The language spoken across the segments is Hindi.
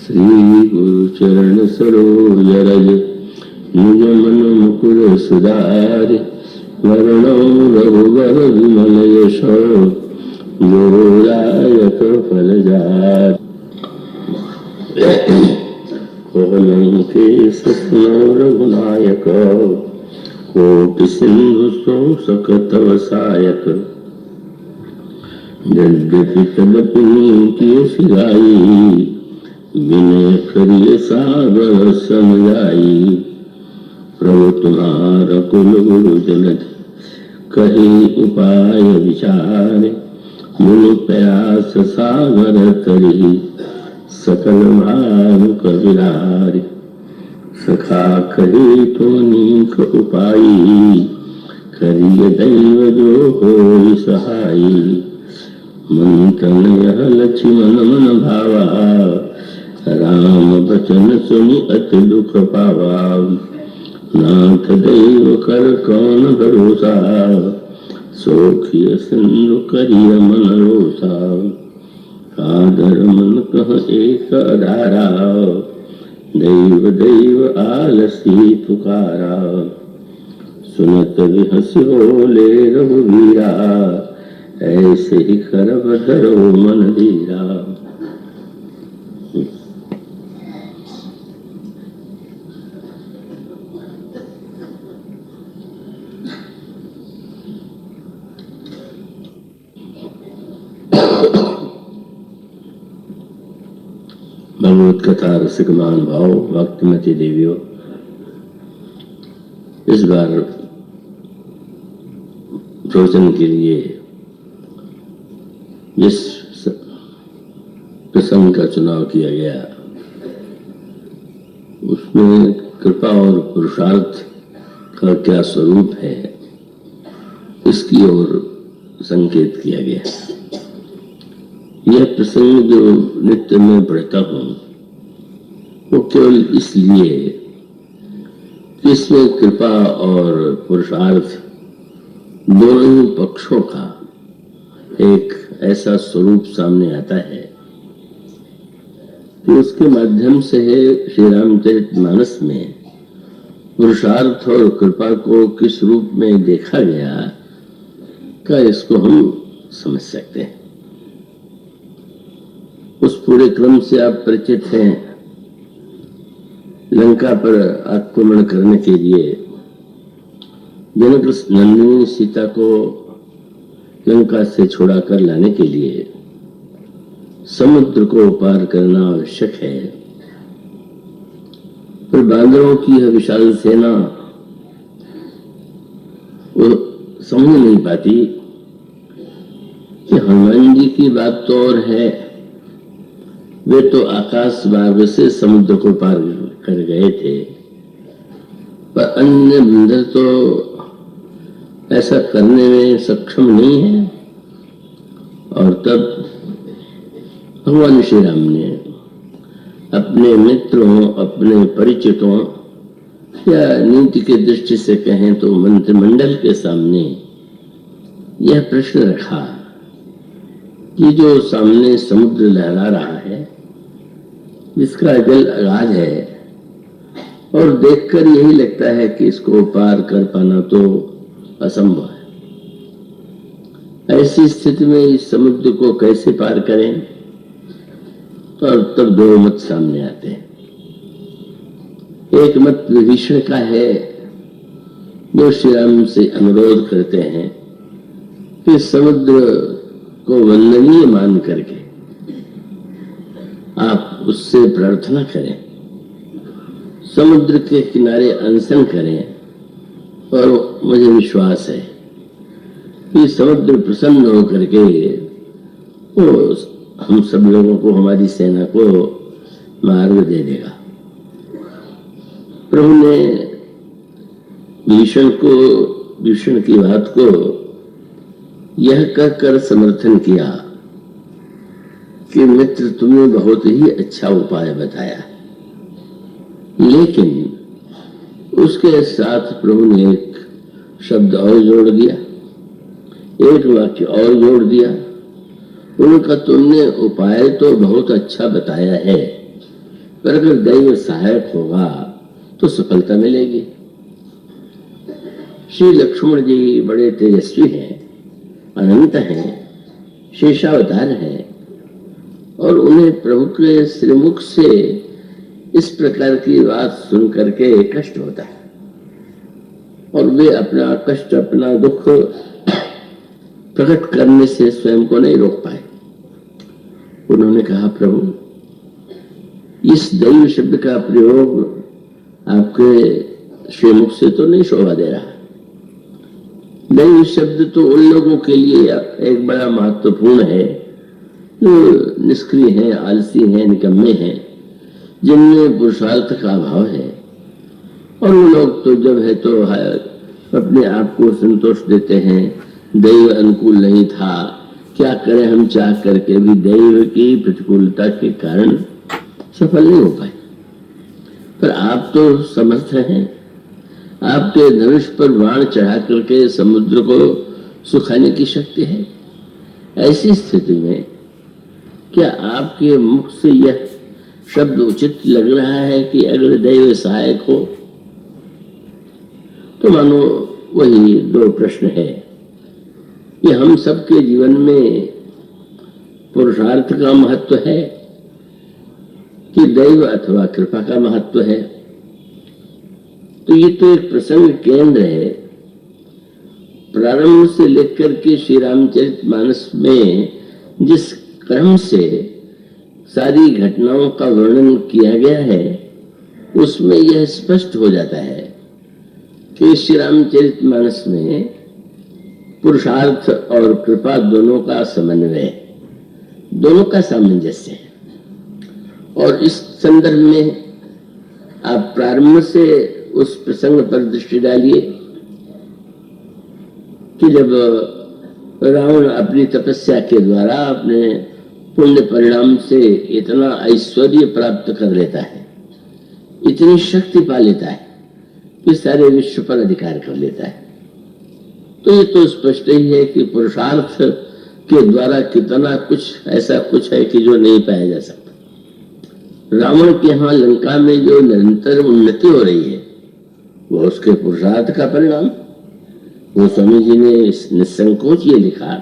श्री गुरु चरण सरोज रज निज मन मुकुर सुधारि वरणो रघुवर विमल यश जोदायक फलचारि कोलंकेश रघुनायक कोटि सिंधु शोषक तव सायक यद्यपि तदपि नीति सिराई विनय करिय सागर समझाई प्रभु तुम्हारा कुल गुरु जलधि कही उपाय विचारे मुनि प्रयास सागर तरी सकल भाव कविरारी सखा कही तो नीक उपाई करिय दैव जो होई सहाई मन तन यह लक्ष्मण मन भावा राम बचन सुनि अति दुख पावा नाथ दैव कर कौन भरोसा सोखिय सिंधु करिय मन रोसा आदर मन कह एक अधारा दैव दैव आलसी पुकारा सुनत विहस बोले रघुवीरा ऐसे ही करब धरो मन धीरा। भगवत कथा रसिक महानुभाव भक्तिमती देवियों, इस बार प्रवचन के लिए जिस प्रसंग का चुनाव किया गया उसमें कृपा और पुरुषार्थ का क्या स्वरूप है इसकी ओर संकेत किया गया। यह प्रसंग जो नित्य में पढ़ता हूँ वो केवल इसलिए कि इसमें कृपा और पुरुषार्थ दोनों ही पक्षों का एक ऐसा स्वरूप सामने आता है कि उसके माध्यम से श्री रामचरितमानस में पुरुषार्थ और कृपा को किस रूप में देखा गया का इसको हम समझ सकते हैं। उस पूरे क्रम से आप परिचित हैं। लंका पर आक्रमण करने के लिए जनक नंदिनी सीता को लंका से छुड़ा कर लाने के लिए समुद्र को पार करना आवश्यक है, पर बांदरों की यह विशाल सेना वो समझ नहीं पाती कि हनुमान जी की बात तो और है, वे तो आकाश मार्ग से समुद्र को पार कर गए थे, पर अन्य बंदर तो ऐसा करने में सक्षम नहीं है। और तब भगवान श्री राम ने अपने मित्रों, अपने परिचितों या नीति के दृष्टि से कहें तो मंत्रिमंडल के सामने यह प्रश्न रखा कि जो सामने समुद्र लहरा रहा है, जिसका जल अगाध है और देखकर यही लगता है कि इसको पार कर पाना तो असंभव है, ऐसी स्थिति में इस समुद्र को कैसे पार करें? तो तब दो मत सामने आते हैं। एक मत विभीषण का है जो श्री राम से अनुरोध करते हैं कि समुद्र को वंदनीय मान करके आप उससे प्रार्थना करें, समुद्र के किनारे अनशन करें, और मुझे विश्वास है कि समुद्र प्रसन्न होकर के वो हम सब लोगों को, हमारी सेना को मार्ग दे देगा। प्रभु ने भीषण की बात को यह कहकर समर्थन किया कि मित्र तुमने बहुत ही अच्छा उपाय बताया, लेकिन उसके साथ प्रभु ने एक शब्द और जोड़ दिया, एक वाक्य और जोड़ दिया। उनका तुमने उपाय तो बहुत अच्छा बताया है, पर अगर दैव सहायक होगा तो सफलता मिलेगी। श्री लक्ष्मण जी बड़े तेजस्वी हैं, अनंत हैं, शेषावतार हैं, और उन्हें प्रभु के श्रीमुख से इस प्रकार की बात सुन करके कष्ट होता है, और वे अपना कष्ट, अपना दुख प्रकट करने से स्वयं को नहीं रोक पाए। उन्होंने कहा, प्रभु इस दैव शब्द का प्रयोग आपके श्रीमुख से तो नहीं शोभा दे रहा। दैव शब्द तो उन लोगों के लिए एक बड़ा महत्वपूर्ण है जो निष्क्रिय हैं, आलसी हैं, निकम्मे हैं, जिनमें पुरुषार्थ का अभाव है। और वो लोग तो जब है तो अपने आप को संतोष देते हैं, दैव अनुकूल नहीं था, क्या करें हम, चाह करके भी दैव की प्रतिकूलता के कारण सफल नहीं हो पाए। पर आप तो समर्थ हैं, आपके धनुष पर बाण चढ़ा करके समुद्र को सुखाने की शक्ति है। ऐसी स्थिति में क्या आपके मुख से यह शब्द उचित लग रहा है कि अगर दैव सहायक हो? तो मानो वही दो प्रश्न है कि हम सबके जीवन में पुरुषार्थ का महत्व है कि दैव अथवा कृपा का महत्व है। तो ये तो एक प्रसंग केंद्र है। प्रारंभ से लेकर के श्री रामचरितमानस में जिस क्रम से सारी घटनाओं का वर्णन किया गया है, उसमें यह स्पष्ट हो जाता है कि श्री रामचरितमानस में पुरुषार्थ और कृपा दोनों का समन्वय, दोनों का सामंजस्य है। और इस संदर्भ में आप प्रारंभ से उस प्रसंग पर दृष्टि डालिए कि जब रावण अपनी तपस्या के द्वारा, अपने पुण्य परिणाम से इतना ऐश्वर्य प्राप्त कर लेता है, इतनी शक्ति पा लेता है कि सारे विश्व पर अधिकार कर लेता है। तो ये तो स्पष्ट ही है कि पुरुषार्थ के द्वारा कितना कुछ ऐसा कुछ है कि जो नहीं पाया जा सकता। रावण के यहाँ लंका में जो निरंतर उन्नति हो रही है, वो उसके पुरुषार्थ का परिणाम। गोस्वामी जी ने निसंकोच ये लिखा,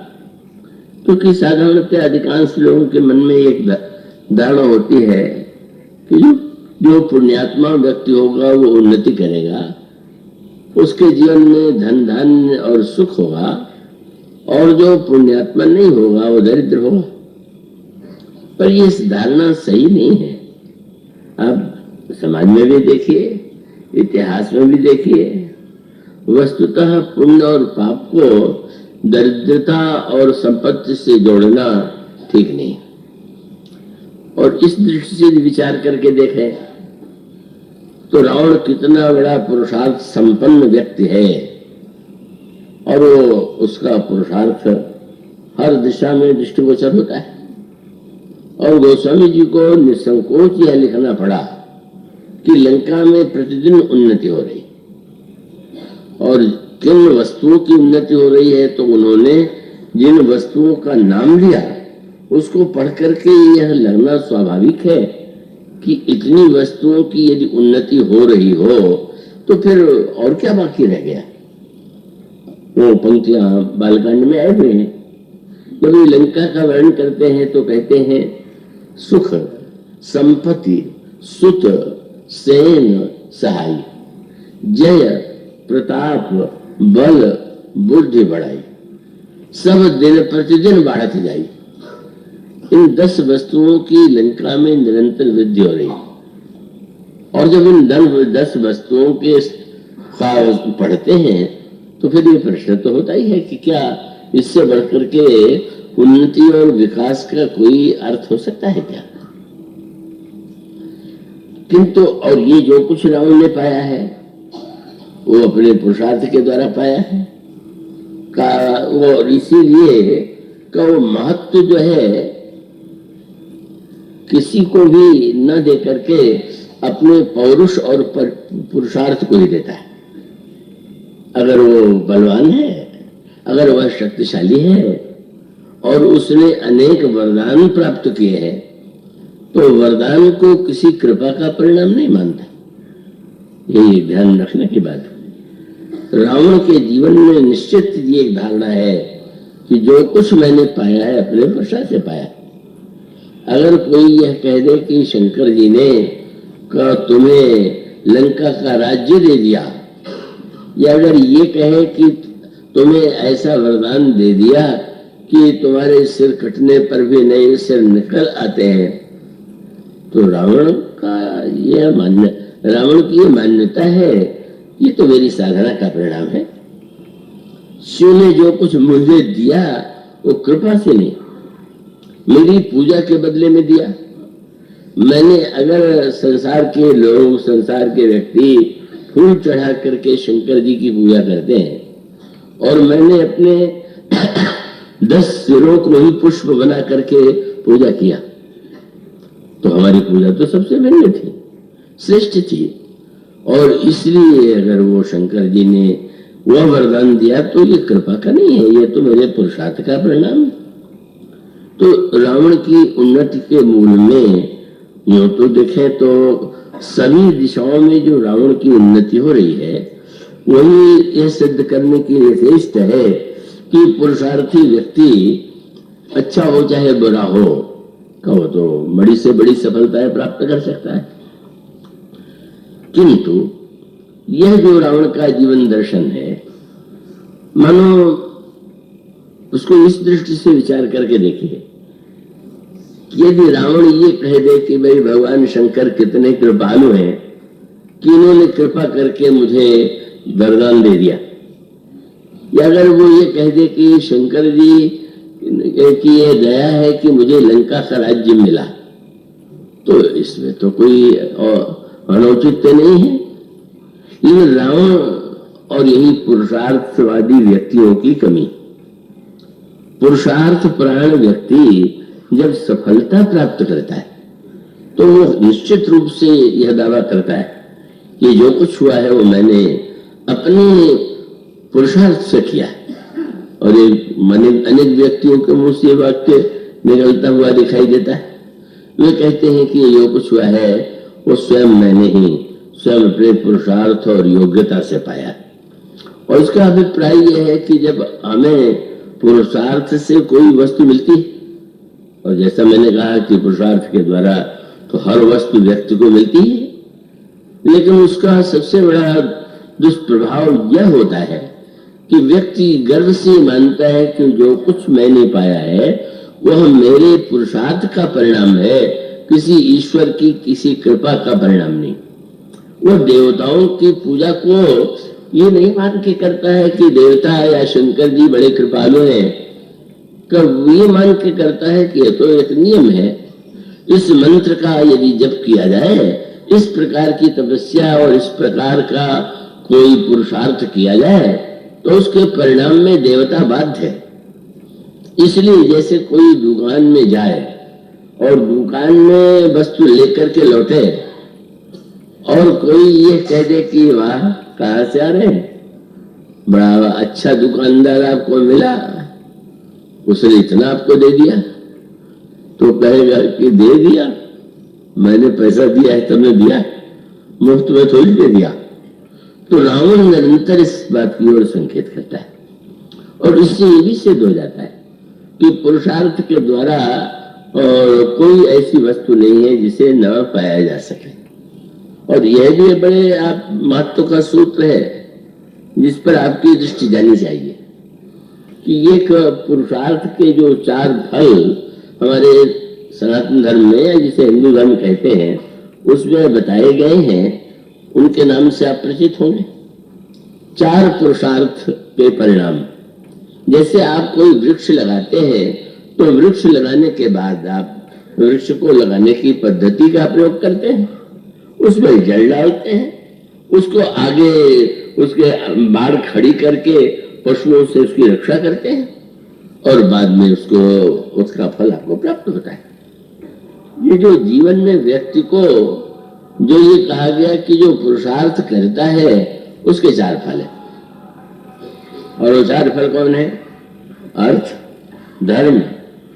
क्योंकि साधारणतः अधिकांश लोगों के मन में एक धारणा होती है कि जो पुण्यात्मा व्यक्ति होगा वो उन्नति करेगा, उसके जीवन में धन धान्य और सुख होगा, और जो पुण्यात्मा नहीं होगा वो दरिद्र होगा। पर ये धारणा सही नहीं है। आप समाज में भी देखिए, इतिहास में भी देखिए, वस्तुतः पुण्य और पाप को दरिद्रता और संपत्ति से जोड़ना ठीक नहीं। और इस दृष्टि से विचार करके देखें तो रावण कितना बड़ा पुरुषार्थ संपन्न व्यक्ति है, और वो उसका पुरुषार्थ हर दिशा में दृष्टिगोचर होता है। और गोस्वामी जी को निसंकोच यह लिखना पड़ा कि लंका में प्रतिदिन उन्नति हो रही, और किन वस्तुओं की उन्नति हो रही है, तो उन्होंने जिन वस्तुओं का नाम लिया उसको पढ़ करके यह लगना स्वाभाविक है कि इतनी वस्तुओं की यदि उन्नति हो रही हो तो फिर और क्या बाकी रह गया। वो पंक्तियां बालकांड में आए हुए हैं। जब ये लंका का वर्णन करते हैं तो कहते हैं सुख, संपत्ति, सुत, सेन, सहाय, जय, प्रताप, बल, बुद्धि बढ़ाई, सब दिन प्रतिदिन बढ़ती जाई। इन 10 वस्तुओं की लंका में निरंतर वृद्धि हो रही। और जब इन 10 वस्तुओं के पढ़ते हैं तो फिर ये प्रश्न तो होता ही है कि क्या इससे बढ़कर के उन्नति और विकास का कोई अर्थ हो सकता है क्या? किंतु और ये जो कुछ रावण ने पाया है वो अपने पुरुषार्थ के द्वारा पाया है का, वो इसीलिए का वो महत्व जो है किसी को भी न दे करके अपने पौरुष और पुरुषार्थ को ही देता है। अगर वो बलवान है, अगर वह शक्तिशाली है और उसने अनेक वरदान प्राप्त किए हैं, तो वरदान को किसी कृपा का परिणाम नहीं मानता। ये ध्यान रखने की बात है। रावण के जीवन में निश्चित ये एक धारणा है कि जो कुछ मैंने पाया है अपने प्रसाद से पाया। अगर कोई यह कह दे कि शंकर जी ने तुम्हें लंका का राज्य दे दिया, या अगर ये कहे कि तुम्हें ऐसा वरदान दे दिया कि तुम्हारे सिर कटने पर भी नए सिर निकल आते हैं, तो रावण की ये मान्यता है ये तो मेरी साधना का परिणाम है। शिव ने जो कुछ मुझे दिया वो कृपा से नहीं, मेरी पूजा के बदले में दिया। मैंने अगर संसार के लोग, संसार के व्यक्ति फूल चढ़ा करके शंकर जी की पूजा करते हैं और मैंने अपने 10 सिरों को ही पुष्प बना करके पूजा किया, तो हमारी पूजा तो सबसे भिन्न थी, श्रेष्ठ थी। और इसलिए अगर वो शंकर जी ने वह वरदान दिया तो ये कृपा का नहीं है, ये तो मेरे पुरुषार्थ का परिणाम है। तो रावण की उन्नति के मूल में यूं तो देखें तो सभी दिशाओं में जो रावण की उन्नति हो रही है वही यह सिद्ध करने के लिए श्रेष्ठ है कि पुरुषार्थी व्यक्ति अच्छा हो चाहे बुरा हो, कहो तो बड़ी से बड़ी सफलताएं प्राप्त कर सकता है। किंतु यह जो रावण का जीवन दर्शन है, मानो उसको इस दृष्टि से विचार करके देखिए, यदि रावण ये कह दे कि भाई भगवान शंकर कितने कृपालु हैं कि इन्होंने कृपा करके मुझे वरदान दे दिया, या अगर वो ये कह दे कि शंकर जी की ये दया है कि मुझे लंका का राज्य मिला, तो इसमें तो कोई अनौचित्य नहीं है। लेकिन रावण और यही पुरुषार्थवादी व्यक्तियों की कमी। पुरुषार्थ प्राण व्यक्ति जब सफलता प्राप्त करता है तो वो निश्चित रूप से यह दावा करता है कि जो कुछ हुआ है वो मैंने अपने पुरुषार्थ से किया है। और अनेक व्यक्तियों के मुंह से वाक्य निकलता हुआ दिखाई देता है। वे कहते हैं कि जो कुछ हुआ है वो स्वयं मैंने ही स्वयं अपने पुरुषार्थ और योग्यता से पाया। और इसका अभिप्राय यह है कि जब हमें पुरुषार्थ से कोई वस्तु मिलती, और जैसा मैंने कहा कि पुरुषार्थ के द्वारा तो हर वस्तु व्यक्ति को मिलती है, लेकिन उसका सबसे बड़ा दुष्प्रभाव यह होता है कि व्यक्ति गर्व से मानता है कि जो कुछ मैंने पाया है वह मेरे पुरुषार्थ का परिणाम है, किसी ईश्वर की किसी कृपा का परिणाम नहीं। वह देवताओं की पूजा को ये नहीं मान के करता है कि देवता या शंकर जी बड़े कृपालु हैं, कब ये मान के करता है कि यह तो एक नियम है, इस मंत्र का यदि जप किया जाए, इस प्रकार की तपस्या और इस प्रकार का कोई पुरुषार्थ किया जाए तो उसके परिणाम में देवता बाध्य है। इसलिए जैसे कोई दुकान में जाए और दुकान में वस्तु लेकर के लौटे और कोई ये कह दे कि वाह कहाँ से आ रहे हैं, बड़ा अच्छा दुकानदार आपको मिला, उसने इतना आपको दे दिया, तो कहेगा कि दे दिया, मैंने पैसा दिया है, तुमने दिया, मुफ्त में थोड़ी दे दिया। तो रावण निरंतर इस बात की ओर संकेत करता है और इससे ये भी सिद्ध हो जाता है कि पुरुषार्थ के द्वारा कोई ऐसी वस्तु नहीं है जिसे न पाया जा सके। और यह भी बड़े आप महत्व का सूत्र है जिस पर आपकी दृष्टि जानी चाहिए कि ये पुरुषार्थ के जो 4 फल हमारे सनातन धर्म में या जिसे हिंदू धर्म कहते हैं उसमें बताए गए हैं, उनके नाम से आप परिचित होंगे। 4 पुरुषार्थ के परिणाम। जैसे आप कोई वृक्ष लगाते हैं तो वृक्ष लगाने के बाद आप वृक्ष को लगाने की पद्धति का प्रयोग करते हैं, उसमें जल डालते हैं, उसको आगे उसके बाढ़ खड़ी करके पशुओं से उसकी रक्षा करते हैं और बाद में उसका फल आपको प्राप्त होता है। ये जो जीवन में व्यक्ति को जो ये कहा गया कि जो पुरुषार्थ करता है उसके 4 फल है, और वो 4 फल कौन है? अर्थ, धर्म,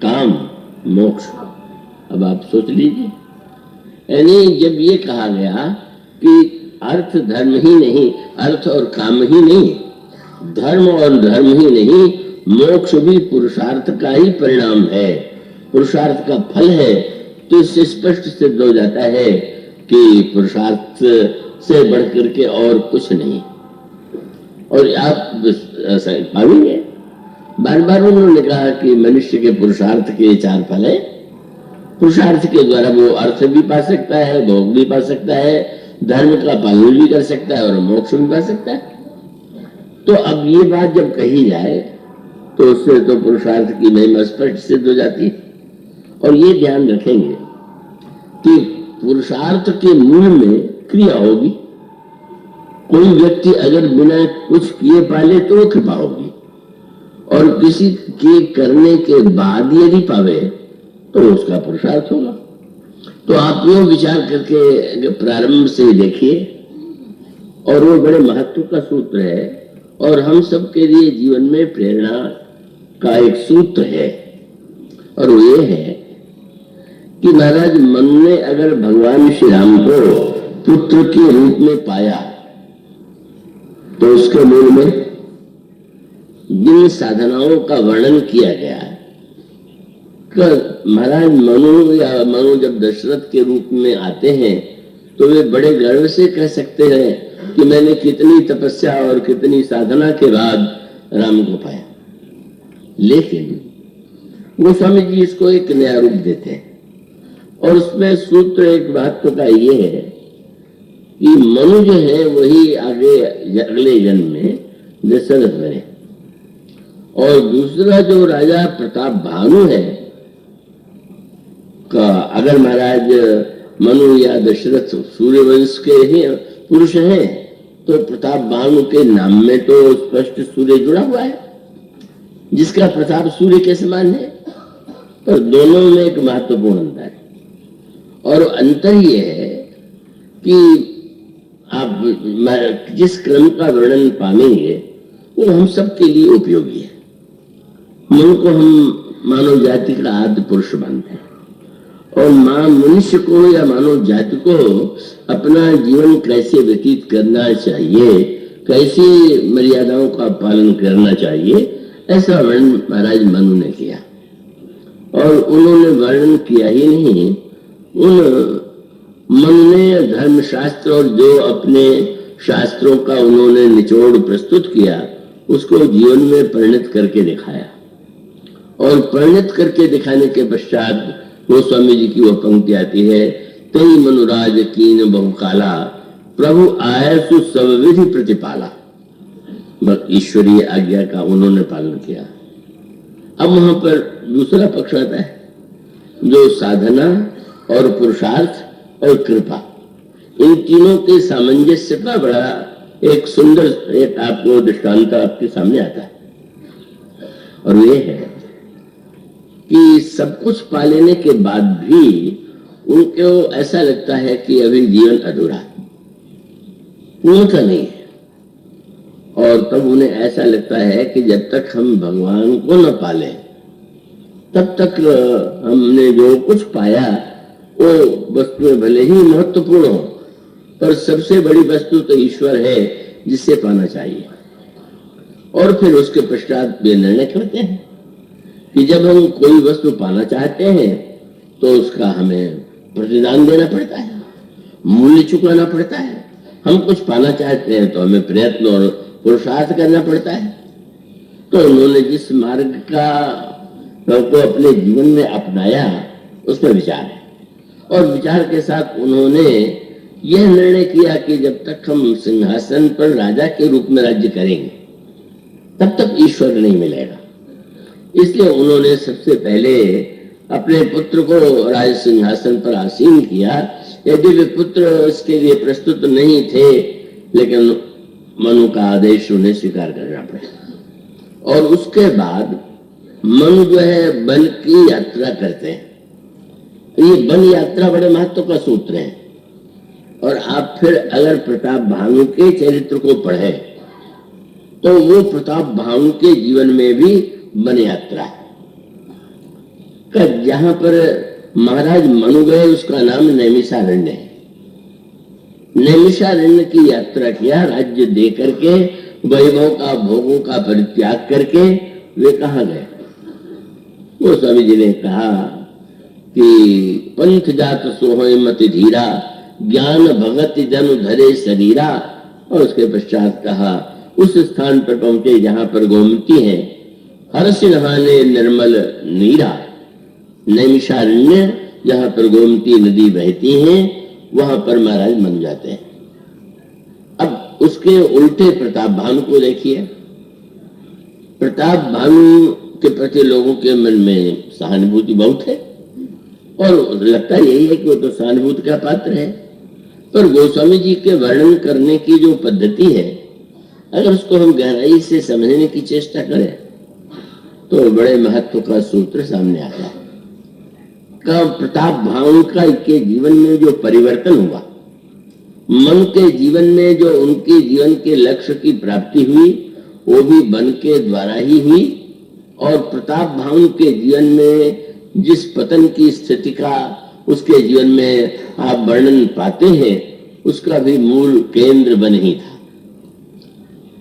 काम, मोक्ष। अब आप सोच लीजिए यानी जब ये कहा गया कि अर्थ धर्म ही नहीं, अर्थ और काम ही नहीं, धर्म और धर्म ही नहीं, मोक्ष भी पुरुषार्थ का ही परिणाम है, पुरुषार्थ का फल है, तो इससे स्पष्ट सिद्ध हो जाता है कि पुरुषार्थ से बढ़कर के और कुछ नहीं। और आप पाएंगे बार बार उन्होंने कहा कि मनुष्य के पुरुषार्थ के 4 फल है। पुरुषार्थ के द्वारा वो अर्थ भी पा सकता है, भोग भी पा सकता है, धर्म का पालन भी कर सकता है और मोक्ष भी पा सकता है। तो अब ये बात जब कही जाए तो उससे तो पुरुषार्थ की महिमा स्पष्ट सिद्ध हो जाती है। और ये ध्यान रखेंगे कि पुरुषार्थ के मूल में क्रिया होगी। कोई व्यक्ति अगर बिना कुछ किए पाले तो वो कृपा होगी, और किसी के करने के बाद यदि पावे तो उसका पुरुषार्थ होगा। तो आप यो विचार करके प्रारंभ से देखिए, और वो बड़े महत्व का सूत्र है और हम सबके लिए जीवन में प्रेरणा का एक सूत्र है। और वो ये है कि महाराज मनु ने अगर भगवान श्री राम को पुत्र के रूप में पाया तो उसके मूल में जिन साधनाओं का वर्णन किया गया है, महाराज मनु जब दशरथ के रूप में आते हैं तो वे बड़े गर्व से कह सकते हैं कि मैंने कितनी तपस्या और कितनी साधना के बाद राम को पाया। लेकिन गोस्वामी जी इसको एक नया रूप देते हैं और उसमें सूत्र एक महत्व का ये है कि मनु जो है वही आगे अगले जन्म में दशरथ बने, और दूसरा जो राजा प्रताप भानु है का, अगर महाराज मनु या दशरथ सूर्यवंश के ही पुरुष हैं तो प्रताप भानु के नाम में तो स्पष्ट सूर्य जुड़ा हुआ है, जिसका प्रताप सूर्य के समान है। पर दोनों में एक महत्वपूर्ण अंतर है, और अंतर ये है कि आप जिस क्रम का वर्णन पाएंगे वो हम सबके लिए उपयोगी है। मन को हम मानव जाति का आदि पुरुष मानते हैं, और मनुष्य को या मानव जाति को अपना जीवन कैसे व्यतीत करना चाहिए, कैसे मर्यादाओं का पालन करना चाहिए, ऐसा वर्णन महाराज मनु ने किया। और उन्होंने वर्णन किया ही नहीं, उन मनु ने धर्मशास्त्र और जो अपने शास्त्रों का उन्होंने निचोड़ प्रस्तुत किया उसको जीवन में परिणत करके दिखाया। और परिणत करके दिखाने के पश्चात गोस्वामी जी की वह पंक्ति आती है, तई मनुराज कीन बहुकाला प्रभु आयसु सब विधि प्रतिपाला। ईश्वरीय आज्ञा का उन्होंने पालन किया। अब वहां पर दूसरा पक्ष आता है जो साधना और पुरुषार्थ और कृपा, इन तीनों के सामंजस्य का बड़ा एक सुंदर एक आपको दृष्टांत आपके सामने आता है। और ये है कि सब कुछ पा लेने के बाद भी उनको ऐसा लगता है कि अभी जीवन अधूरा है, पूर्णता नहीं है। और तब उन्हें ऐसा लगता है कि जब तक हम भगवान को न पाले तब तक हमने जो कुछ पाया वो वस्तुएं भले ही महत्वपूर्ण हो, पर सबसे बड़ी वस्तु तो ईश्वर है जिसे पाना चाहिए। और फिर उसके पश्चात वे निर्णय करते हैं कि जब हम कोई वस्तु पाना चाहते हैं तो उसका हमें प्रतिदान देना पड़ता है, मूल्य चुकाना पड़ता है। हम कुछ पाना चाहते हैं तो हमें प्रयत्न और पुरुषार्थ करना पड़ता है। तो उन्होंने जिस मार्ग का को अपने जीवन में अपनाया उस पर विचार है, और विचार के साथ उन्होंने यह निर्णय किया कि जब तक हम सिंहासन पर राजा के रूप में राज्य करेंगे तब तक ईश्वर नहीं मिलेगा। इसलिए उन्होंने सबसे पहले अपने पुत्र को राज सिंहासन पर आसीन किया। यदि वे पुत्र इसके लिए प्रस्तुत नहीं थे, लेकिन मनु का आदेश उन्हें स्वीकार करना पड़ा। और उसके बाद मनु जो है वन की यात्रा करते हैं। ये वन यात्रा बड़े महत्व का सूत्र है। और आप फिर अगर प्रताप भानु के चरित्र को पढ़े तो वो प्रताप भानु के जीवन में भी वन यात्रा है, जहां पर महाराज मनु गए, उसका नाम नैमिषारण्य है। नैमिषारण्य की यात्रा किया, राज्य दे करके, वैभव का, भोगों का परित्याग करके वे कहाँ गए? वो स्वामी जी ने कहा कि पंथ जात सोहय मति धीरा, ज्ञान भगत जन धरे शरीरा। और उसके पश्चात कहा उस स्थान पर पहुंचे जहां पर गोमती है, हर्ष नहाने निर्मल नीरा। नैमिषारण्य जहां पर गोमती नदी बहती है, वहां पर महाराज मन जाते हैं। अब उसके उल्टे प्रताप भानु को देखिए। प्रताप भानु के प्रति लोगों के मन में सहानुभूति बहुत है, और लगता यही है कि वो तो सहानुभूति का पात्र है। पर गोस्वामी जी के वर्णन करने की जो पद्धति है, अगर उसको हम गहराई से समझने की चेष्टा करें तो बड़े महत्व का सूत्र सामने आता है। का प्रताप भानु का के जीवन में जो परिवर्तन हुआ, मन के जीवन में जो उनके जीवन के लक्ष्य की प्राप्ति हुई, वो भी बन के द्वारा ही हुई। और प्रताप भानु के जीवन में जिस पतन की स्थिति का उसके जीवन में आप वर्णन पाते हैं, उसका भी मूल केंद्र बन ही था।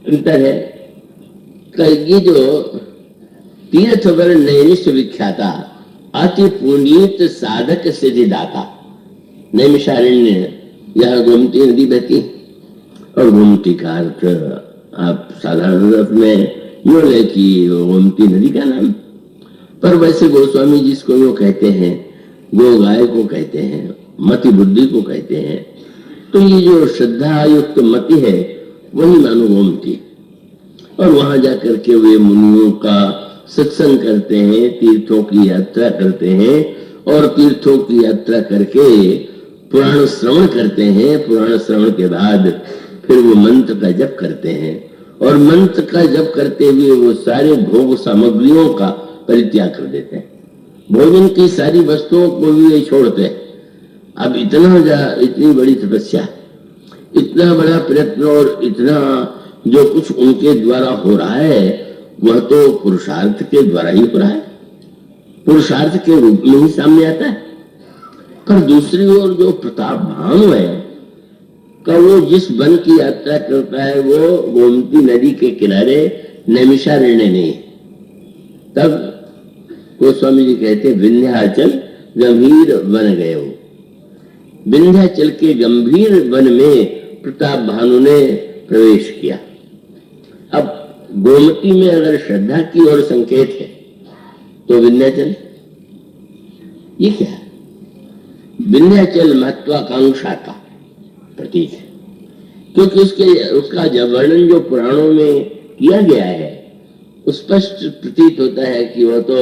अंतर है कि ये जो तीर्थवर नैमिष विख्याता, अति पुनीत साधक सिद्धिदाता। नैमिषारण्य, यह गोमती नदी बहती, और गोमती का अर्थ आप साधारण अर्थ में यो ले कि गोमती नदी का नाम। पर वैसे गोस्वामी जिसको यो कहते हैं, गो गाय को कहते हैं, मति बुद्धि को कहते हैं, तो ये जो श्रद्धा युक्त मति है वही मानो गोमती। और वहां जाकर के वे मुनियों का सत्संग करते हैं, तीर्थों की यात्रा करते हैं, और तीर्थों की यात्रा करके पुराण श्रवण करते हैं। पुराण श्रवण के बाद फिर वो मंत्र का जप करते हैं, और मंत्र का जप करते हुए वो सारे भोग सामग्रियों का परित्याग कर देते हैं। भोजन की सारी वस्तुओं को भी वे छोड़ते हैं। अब इतनी बड़ी तपस्या, इतना बड़ा प्रयत्न, और इतना जो कुछ उनके द्वारा हो रहा है, वह तो पुरुषार्थ के द्वारा ही हो रहा है, पुरुषार्थ के रूप में ही सामने आता है। पर दूसरी ओर जो प्रताप भानु है का, वो जिस वन की यात्रा करता है वो गोमती नदी के किनारे नैमिषारण्य नहीं। तब गोस्वामी जी कहते विंध्याचल गंभीर वन गए हो। विंध्याचल के गंभीर वन में प्रताप भानु ने प्रवेश किया। अब गोमती में अगर श्रद्धा की ओर संकेत है तो विंध्याचल ये क्या है? विंध्याचल महत्वाकांक्षा का प्रतीक है, क्योंकि उसका जब वर्णन जो पुराणों में किया गया है, स्पष्ट प्रतीत होता है कि वह तो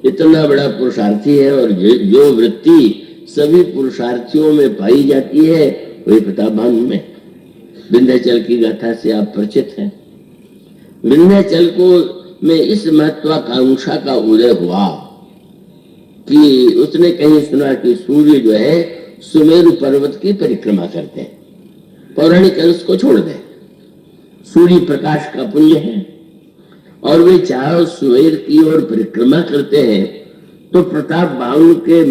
इतना बड़ा पुरुषार्थी है, और जो वृत्ति सभी पुरुषार्थियों में पाई जाती है वही प्रताप भानु में। विंध्याचल की गाथा से आप परिचित हैं। विंध्याचल को में इस महत्वाकांक्षा का उदय हुआ कि उसने कहीं सुना कि सूर्य जो है सुमेरु पर्वत की परिक्रमा करते हैं, पौराणिक अंश को छोड़ दें। सूर्य प्रकाश का पुंज है, और वे चारों सुमेर की ओर परिक्रमा करते हैं। तो प्रताप भानु के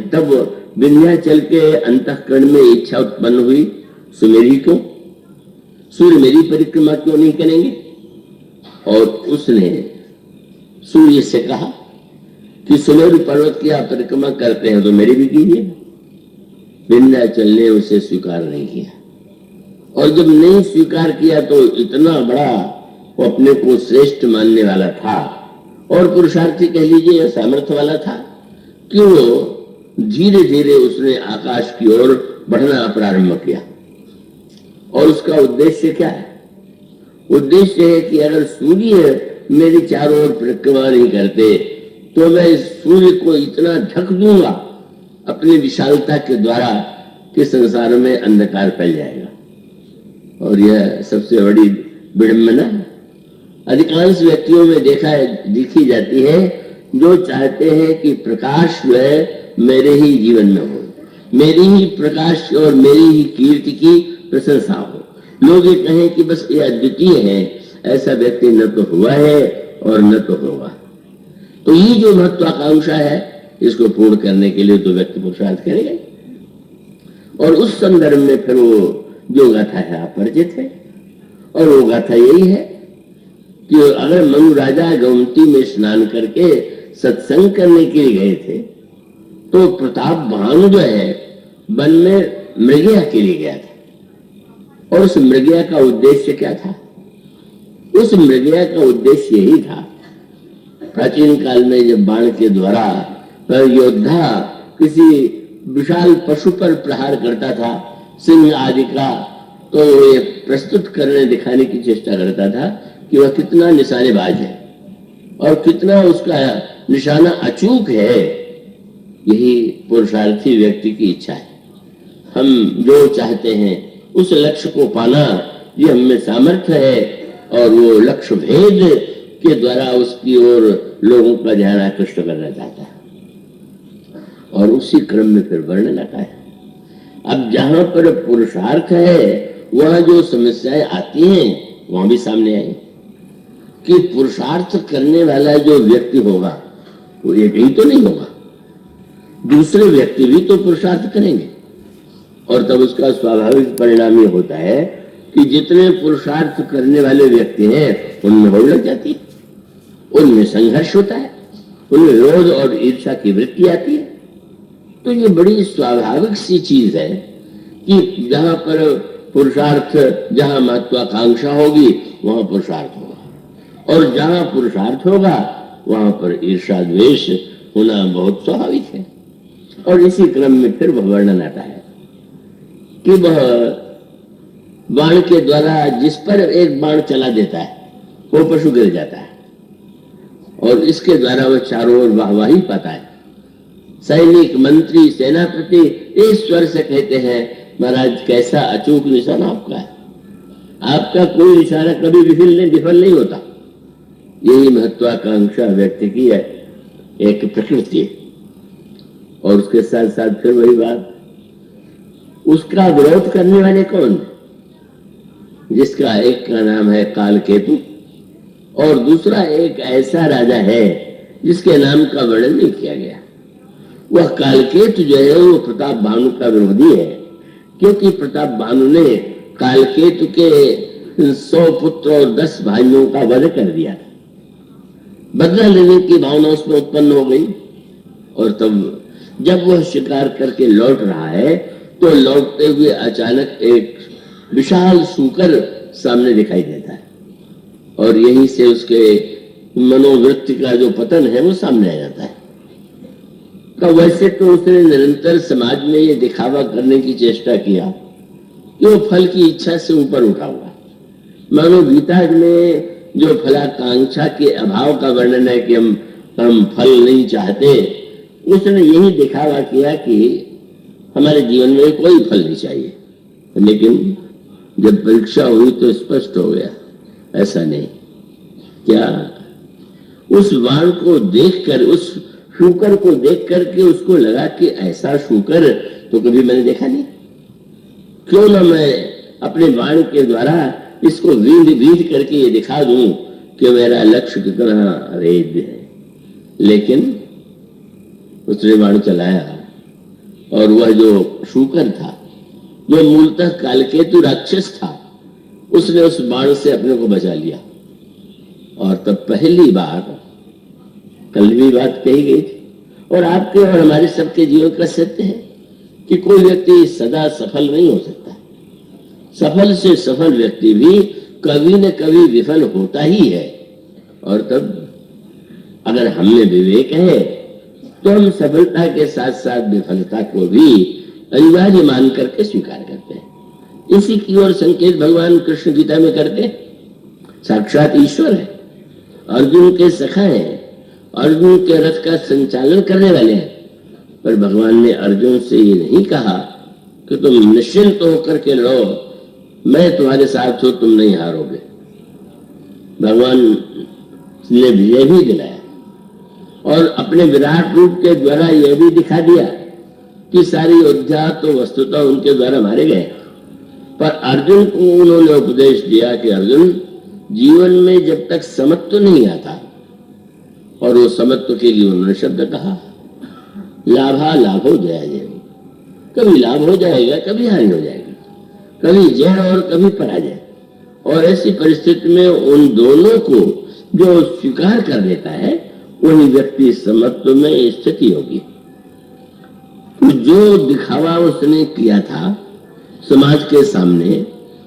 तब विंध्याचल के अंतःकरण में इच्छा उत्पन्न हुई, सुमेरी को सूर्य मेरी परिक्रमा क्यों नहीं करेंगे? और उसने सूर्य से कहा कि सुमेरु पर्वत की आप परिक्रमा करते हैं तो मेरी भी कीजिए। विंध्याचल ने उसे स्वीकार नहीं किया, और जब नहीं स्वीकार किया तो इतना बड़ा वो अपने को श्रेष्ठ मानने वाला था, और पुरुषार्थी कह लीजिए या सामर्थ्य वाला था, कि वो धीरे धीरे उसने आकाश की ओर बढ़ना प्रारंभ किया। और उसका उद्देश्य क्या है? उद्देश्य है कि अगर सूर्य मेरी चारों ओर परिक्रमा नहीं करते तो मैं सूर्य को इतना ढक दूंगा अपनी विशालता के द्वारा कि संसार में अंधकार फैल जाएगा। और यह सबसे बड़ी विडंबना अधिकांश व्यक्तियों में देखी जाती है, जो चाहते हैं कि प्रकाश जो है मेरे ही जीवन में हो, मेरी ही प्रकाश और मेरी ही कीर्ति की प्रशंसा हो। लोग ये कहें कि बस ये अद्वितीय है, ऐसा व्यक्ति न तो हुआ है और न तो होगा। तो ये जो महत्वाकांक्षा है, इसको पूर्ण करने के लिए तो व्यक्ति पुरुषार्थ करेगा। और उस संदर्भ में फिर वो जो गाथा है आप परिचित है, और वो गाथा यही है कि अगर मनु राजा गोमती में स्नान करके सत्संग करने के लिए गए थे, तो प्रताप भानु जो है वन में मृगया के लिए गया था। और उस मृगया का उद्देश्य क्या था? उस मृगया का उद्देश्य यही था, प्राचीन काल में जब बाण के द्वारा योद्धा किसी विशाल पशु पर प्रहार करता था, सिंह आदि का, तो ये प्रस्तुत करने दिखाने की चेष्टा करता था कि वह कितना निशानेबाज है और कितना उसका निशाना अचूक है। यही पुरुषार्थी व्यक्ति की इच्छा है। हम जो चाहते हैं उस लक्ष्य को पाना, ये हमें सामर्थ्य है, और वो लक्ष्य भेद के द्वारा उसकी ओर लोगों का ध्यान आकृष्ट करना चाहता है। और उसी क्रम में फिर वर्णन आता है। अब जहां पर पुरुषार्थ है वहां जो समस्याएं आती हैं वहां भी सामने आई कि पुरुषार्थ करने वाला जो व्यक्ति होगा वो एक ही तो नहीं होगा, दूसरे व्यक्ति भी तो पुरुषार्थ करेंगे। और तब उसका स्वाभाविक परिणाम ये होता है कि जितने पुरुषार्थ करने वाले व्यक्ति हैं उनमें होड़ लग जाती है, उनमें संघर्ष होता है, उनमें विरोध और ईर्ष्या की वृत्ति आती है। तो ये बड़ी स्वाभाविक सी चीज है कि जहां पर पुरुषार्थ, जहां महत्वाकांक्षा होगी वहां पुरुषार्थ होगा, और जहां पुरुषार्थ होगा वहां पर ईर्ष्या द्वेष होना बहुत स्वाभाविक है। और इसी क्रम में फिर वह वर्णन आता है कि वह बाण के द्वारा जिस पर एक बाण चला देता है वो पशु गिर जाता है, और इसके द्वारा वह चारों ओर वाहवाही पाता है। सैनिक, मंत्री, सेनापति इस स्वर से कहते हैं, महाराज कैसा अचूक निशाना आपका है, आपका कोई निशाना कभी विफल नहीं होता। यही महत्वाकांक्षा व्यक्ति की है एक प्रकृति है। और उसके साथ साथ फिर वही बात, उसका विरोध करने वाले कौन, जिसका एक का नाम है कालकेतु और दूसरा एक ऐसा राजा है जिसके नाम का वर्णन नहीं किया गया। वह कालकेतु जो है वो प्रताप भानु का विरोधी है, क्योंकि प्रताप भानु ने कालकेतु के 100 पुत्र और 10 भाइयों का वध कर दिया था। बदला लेने की भावना उसमें उत्पन्न हो गई, और तब जब वह शिकार करके लौट रहा है तो लौटते हुए अचानक एक विशाल सूकर सामने दिखाई देता है, और यहीं से उसके मनोवृत्ति का जो पतन है वो सामने आ जाता है। तो वैसे तो उसने निरंतर समाज में ये दिखावा करने की चेष्टा किया कि वो फल की इच्छा से ऊपर उठा हुआ। मानो गीता में जो फलाकांक्षा के अभाव का वर्णन है कि हम फल नहीं चाहते, उसने यही दिखावा किया कि हमारे जीवन में कोई फल नहीं चाहिए। लेकिन जब परीक्षा हुई तो स्पष्ट हो गया ऐसा नहीं। क्या उस बाण को देखकर, उस शूकर को देख करके उसको लगा कि ऐसा शूकर तो कभी मैंने देखा नहीं, क्यों ना मैं अपने बाण के द्वारा इसको वीद करके ये दिखा दूं कि मेरा लक्ष्य कितना रेद है। लेकिन उसने बाण चलाया, और वह जो शूकर था, जो मूलतः कालकेतु राक्षस था, उसने उस बाण से अपने को बचा लिया। और तब पहली बार, कल भी बात कही गई थी और आपके और हमारे सबके जीवन का सत्य है कि कोई व्यक्ति सदा सफल नहीं हो सकता। सफल से सफल व्यक्ति भी कभी न कभी विफल होता ही है। और तब अगर हमें विवेक है तो हम सफलता के साथ साथ विफलता को भी अनिवार्य मान करके स्वीकार करते हैं। इसी की ओर संकेत भगवान कृष्ण गीता में करते, साक्षात ईश्वर है, अर्जुन के सखा हैं, अर्जुन के रथ का संचालन करने वाले हैं। पर भगवान ने अर्जुन से ये नहीं कहा कि तुम निश्चिंत होकर के रहो, मैं तुम्हारे साथ हूं, तुम नहीं हारोगे। भगवान ने विजय भी दिलाया और अपने विराट रूप के द्वारा यह भी दिखा दिया कि सारी अयोध्या तो वस्तुतः उनके द्वारा मारे गए। पर अर्जुन को उन्होंने उपदेश दिया कि अर्जुन, जीवन में जब तक समत्व नहीं आता, और वो समत्व के लिए उन्होंने शब्द कहा, लाभालाभो जया जय। कभी लाभ हो जाएगा, कभी हानि हो जाएगी, कभी जय और कभी पराजय। और ऐसी परिस्थिति में उन दोनों को जो स्वीकार कर लेता है वही व्यक्ति समत्व में स्थिति होगी। तो जो दिखावा उसने किया था समाज के सामने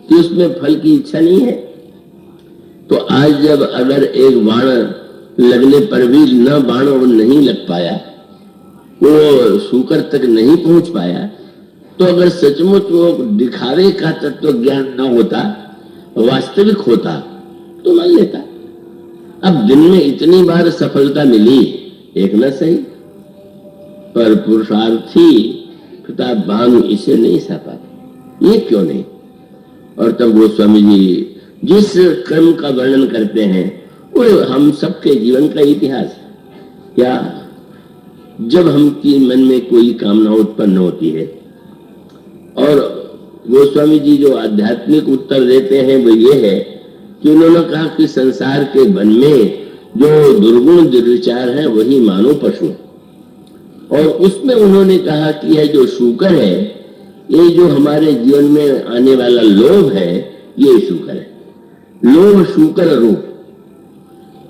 कि उसमें फल की इच्छा नहीं है, तो आज जब अगर एक बाण लगने पर भी न बाण नहीं लग पाया, वो सूकर तक नहीं पहुंच पाया, तो अगर सचमुच वो दिखावे का तत्व ज्ञान न होता, वास्तविक होता, तो मान लेता। अब दिन में इतनी बार सफलता मिली, एक न सही, पर पुरुषार्थी प्रताप भानु इसे नहीं सह पाते। ये क्यों नहीं? और तब गोस्वामी जी जिस क्रम का वर्णन करते हैं वो हम सबके जीवन का इतिहास है। क्या जब हम की मन में कोई कामना उत्पन्न होती है, और गोस्वामी जी जो आध्यात्मिक उत्तर देते हैं वो ये है कि उन्होंने कहा कि संसार के वन में जो दुर्गुण दुर्विचार है वही मानव पशु, और उसमें उन्होंने कहा कि यह जो शूकर है, ये जो हमारे जीवन में आने वाला लोभ है, ये शूकर है। लोभ शूकर रूप,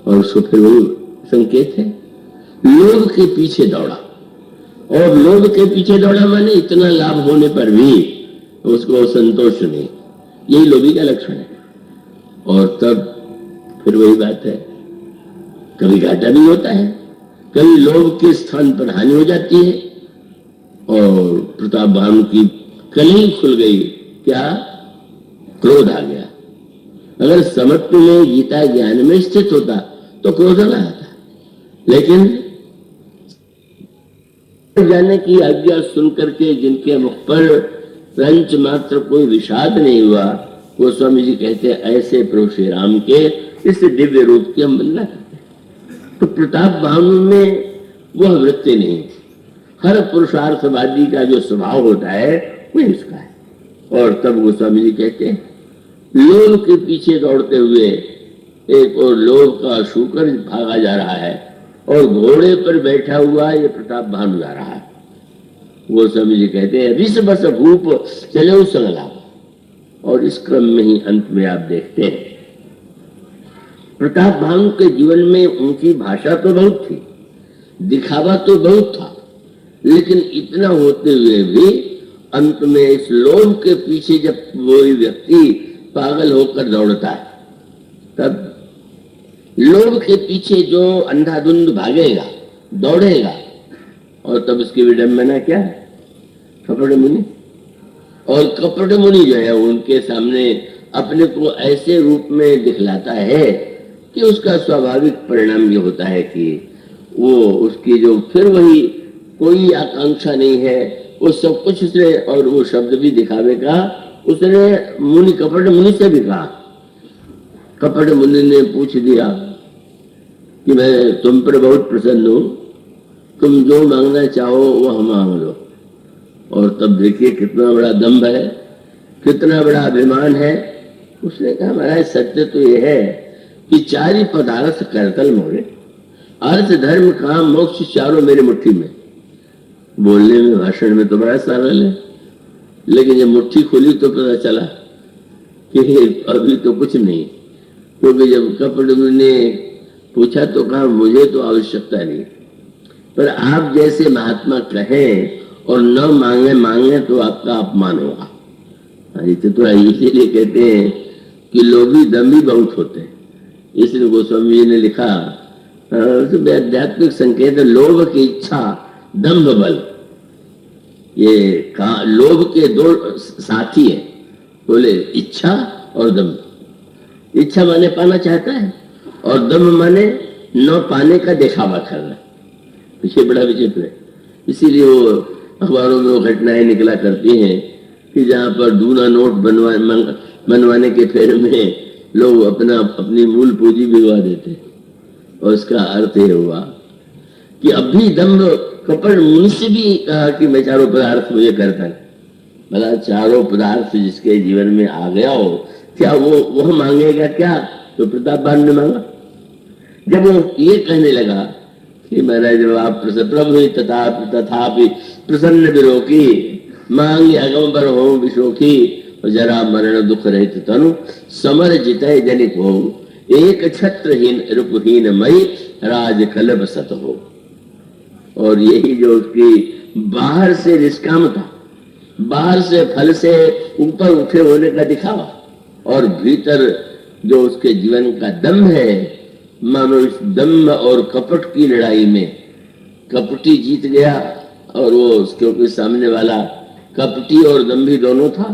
और उसको फिर वही संकेत है, लोभ के पीछे दौड़ा, और लोभ के पीछे दौड़ा माने इतना लाभ होने पर भी उसको संतोष नहीं, यही लोभी का लक्षण है। और तब फिर वही बात है, कभी घाटा भी होता है, कभी लोभ के स्थान पर हानि हो जाती है, और प्रताप भानु की कली खुल गई। क्या? क्रोध आ गया। अगर समत्व में गीता ज्ञान में स्थित होता तो क्रोध ना आता, लेकिन जाने की आज्ञा सुनकर के जिनके मुख पर रंच मात्र कोई विषाद नहीं हुआ, गोस्वामी जी कहते हैं ऐसे प्रभु श्री राम के इस दिव्य रूप की हम वंदना करते हैं। तो प्रताप भानु में वह वृत्ति नहीं। हर पुरुषार्थवादी का जो स्वभाव होता है वही उसका है। और तब गोस्वामी जी कहते हैं लोभ के पीछे दौड़ते हुए एक और लोभ का शूकर भागा जा रहा है, और घोड़े पर बैठा हुआ ये प्रताप भानु जा रहा है। गोस्वामी जी कहते हैं ऋष बस भूप चले उस लाभ। और इस क्रम में ही अंत में आप देखते हैं प्रताप भानु के जीवन में उनकी भाषा तो बहुत थी, दिखावा तो बहुत था, लेकिन इतना होते हुए भी अंत में इस लोभ के पीछे जब वो व्यक्ति पागल होकर दौड़ता है, तब लोभ के पीछे जो अंधाधुंध भागेगा, दौड़ेगा, और तब उसकी विडंबना क्या है? कपट मुनि। और कपट मुनि जो है उनके सामने अपने को ऐसे रूप में दिखलाता है कि उसका स्वाभाविक परिणाम ये होता है कि वो उसकी जो फिर वही कोई आकांक्षा नहीं है, वो सब कुछ उसने, और वो शब्द भी दिखावे का उसने मुनि कपट मुनि से भी कहा। कपट मुनि ने पूछ दिया कि मैं तुम पर बहुत प्रसन्न हूं, तुम जो मांगना चाहो वो हम मांग लो। और तब देखिए कितना बड़ा दम्भ है, कितना बड़ा अभिमान है। उसने कहा महाराज सत्य तो ये है कि चारि पदार्थ करतल मोरे, अर्थ धर्म काम मोक्ष चारों मेरे मुट्ठी में। बोलने में भाषण में तो बड़ा सरल है, लेकिन जब मुट्ठी खोली तो पता चला कि अभी तो कुछ नहीं। क्योंकि जब कपट ने पूछा तो कहा मुझे तो आवश्यकता नहीं, पर आप जैसे महात्मा कहें और न मांगे मांगे तो आपका अपमान होगा। तो इसीलिए कहते हैं कि लोभी दम्भी बहुत होते हैं। इसलिए गोस्वामी जी ने लिखा आध्यात्मिक संकेत, लोभ की इच्छा दम्भ बल, ये लोभ के दो साथी है, बोले इच्छा और दम्भ। इच्छा माने पाना चाहता है, और दम्भ माने न पाने का दिखावा करना। पीछे बड़ा विचित्र है। इसीलिए वो अखबारों में वो घटनाएं निकला करती हैं कि जहां पर दूना नोट बनवाने के फेर में लोग अपनी मूल पूंजी भिजवा देते, और उसका अर्थ ये हुआ कि अभी दम्भ कपट मुनि से भी कहा कि मैं चारों पदार्थ मुझे करता है। भला चारों पदार्थ जिसके जीवन में आ गया हो, क्या वो मांगेगा क्या? तो प्रताप भानु ने मांगा। जब वो ये कहने लगा कि महाराज जब आप प्रभु तथापि प्रसन्न विरोकी मांग अगम पर हो विशोखी जरा मरण दुख रहित तनु समर जितय जनिक हो एक छत्रहीन रूपहीन मई राज कलब सत हो। और यही जो उसकी बाहर से निष्काम था, बाहर से फल से ऊपर उठे होने का दिखावा, और भीतर जो उसके जीवन का दम है, मानो इस दम और कपट की लड़ाई में कपटी जीत गया, और वो क्योंकि सामने वाला कपटी और दम्भी दोनों था,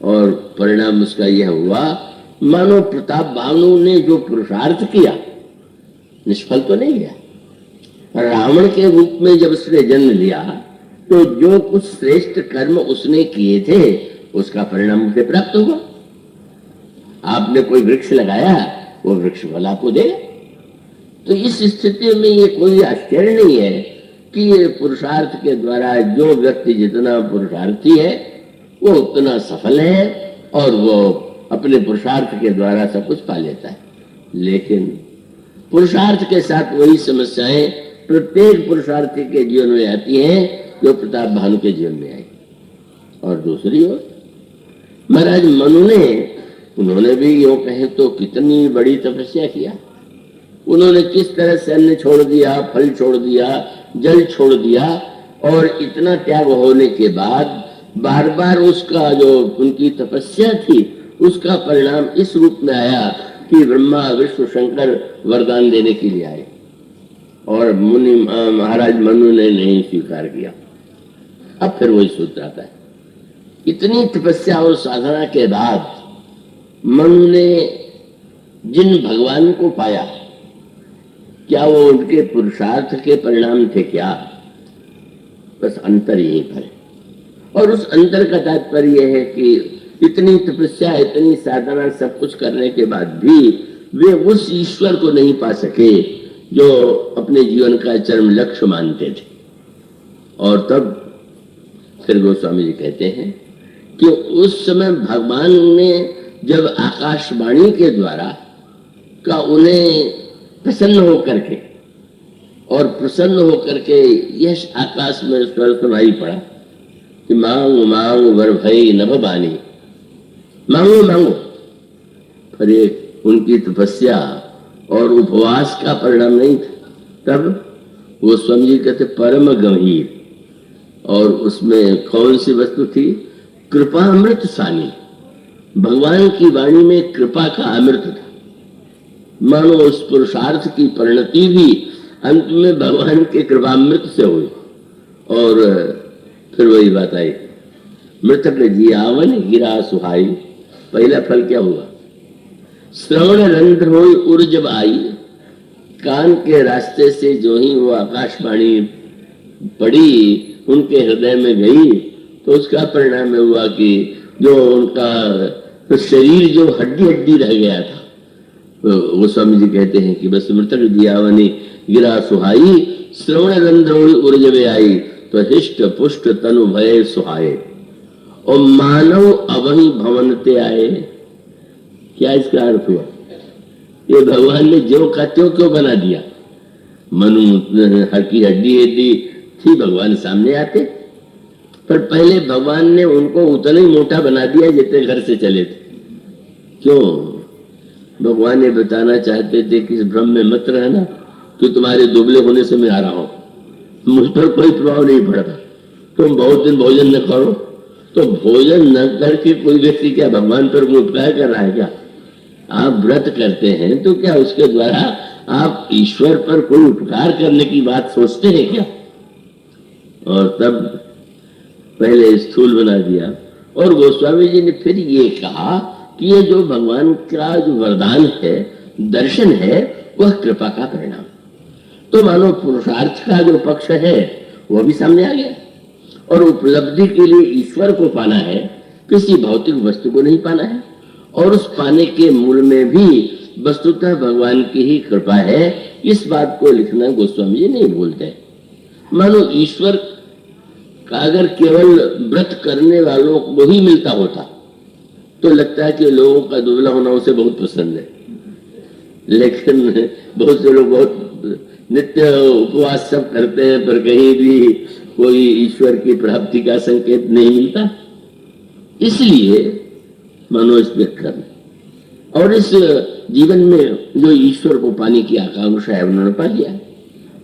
और परिणाम उसका यह हुआ मानो प्रताप भानु ने जो पुरुषार्थ किया निष्फल तो नहीं गया। रावण के रूप में जब उसने जन्म लिया तो जो कुछ श्रेष्ठ कर्म उसने किए थे उसका परिणाम उसे प्राप्त हुआ। आपने कोई वृक्ष लगाया, वो वृक्ष फल आपको देगा। तो इस स्थिति में ये कोई आश्चर्य नहीं है कि ये पुरुषार्थ के द्वारा जो व्यक्ति जितना पुरुषार्थी है वो उतना सफल है, और वो अपने पुरुषार्थ के द्वारा सब कुछ पा लेता है। लेकिन पुरुषार्थ के साथ वही समस्याएं प्रत्येक पुरुषार्थी के जीवन में आती हैं जो प्रताप भानु के जीवन में आई। और दूसरी ओर महाराज मनु ने, उन्होंने भी यो कहे तो कितनी बड़ी तपस्या किया। उन्होंने किस तरह सैन्य छोड़ दिया, फल छोड़ दिया, जल छोड़ दिया, और इतना त्याग होने के बाद बार बार उसका जो उनकी तपस्या थी उसका परिणाम इस रूप में आया कि ब्रह्मा विष्णु शंकर वरदान देने के लिए आए, और मुनि महाराज मनु ने नहीं स्वीकार किया। अब फिर वही सूत्र आता है, इतनी तपस्या और साधना के बाद मनु ने जिन भगवान को पाया, क्या वो उनके पुरुषार्थ के परिणाम थे क्या? बस अंतर यही पर है। और उस अंतर का तात्पर्य है कि इतनी तपस्या, इतनी साधना, सब कुछ करने के बाद भी वे उस ईश्वर को नहीं पा सके जो अपने जीवन का चरम लक्ष्य मानते थे। और तब फिर गोस्वामी जी कहते हैं कि उस समय भगवान ने जब आकाशवाणी के द्वारा का उन्हें प्रसन्न होकर के, और प्रसन्न होकर के यश आकाश में स्वर सुनाई पड़ा कि मांग मांग वर भई नभ बानी, मांगो मांगो। पर एक उनकी तपस्या और उपवास का परिणाम नहीं था। तब वो स्वामी जी कहते परम गंभीर, और उसमें कौन सी वस्तु थी? कृपा अमृत सानी। भगवान की वाणी में कृपा का अमृत था। मानो उस पुरुषार्थ की परिणति भी अंत में भगवान के कृपामृत से हुई। और फिर वही बात आई, मृतक जियावन गिरा सुहाई। पहला फल क्या हुआ? श्रवण रंध्र हो उर जब आई, कान के रास्ते से जो ही वो आकाशवाणी पड़ी उनके हृदय में गई, तो उसका परिणाम हुआ कि जो उनका तो शरीर जो हड्डी हड्डी रह गया था, वो स्वामी जी कहते हैं कि बस मृतक जियावनी गिरा सुहाई, श्रवण रंध्र उर जब आई, तो हिष्ट पुष्ट तनु भय सुहाए, और मानव अवही भवनते आए। क्या इसका अर्थ हुआ? ये भगवान ने जो का त्यों क्यों बना दिया? मनु हर की हड्डी हड्डी थी, भगवान सामने आते, पर पहले भगवान ने उनको उतना ही मोटा बना दिया जितने घर से चले थे। क्यों? भगवान ने बताना चाहते थे कि इस भ्रम में मत रहना कि तुम्हारे दुबले होने से मैं आ रहा हूं, मुझ पर कोई प्रभाव नहीं पड़ता। तुम बहुत दिन भोजन न करो, तो भोजन न करके कोई व्यक्ति क्या भगवान पर कोई उपकार कर रहा है क्या? आप व्रत करते हैं तो क्या उसके द्वारा आप ईश्वर पर कोई उपकार करने की बात सोचते हैं क्या? और तब पहले स्थूल बना दिया। और गोस्वामी जी ने फिर ये कहा कि ये जो भगवान का जो वरदान है, दर्शन है, वह कृपा का परिणाम। तो मानो पुरुषार्थ का जो पक्ष है वह भी सामने आ गया, और उपलब्धि के लिए ईश्वर को पाना है, किसी भौतिक वस्तु को नहीं पाना है। और उस पाने के मूल में भी वस्तुतः भगवान की ही कृपा है। इस बात को लिखना गोस्वामी जी नहीं भूलते। मानो ईश्वर का अगर केवल व्रत करने वालों को ही मिलता होता तो लगता है कि लोगों का दुबला होना उसे बहुत पसंद है, लेकिन बहुत से लोग बहुत नित्य उपवास सब करते हैं, पर कहीं भी कोई ईश्वर की प्राप्ति का संकेत नहीं मिलता। इसलिए मानो इस पे कर्म, और इस जीवन में जो ईश्वर को पाने की आकांक्षा है उन्होंने पा लिया,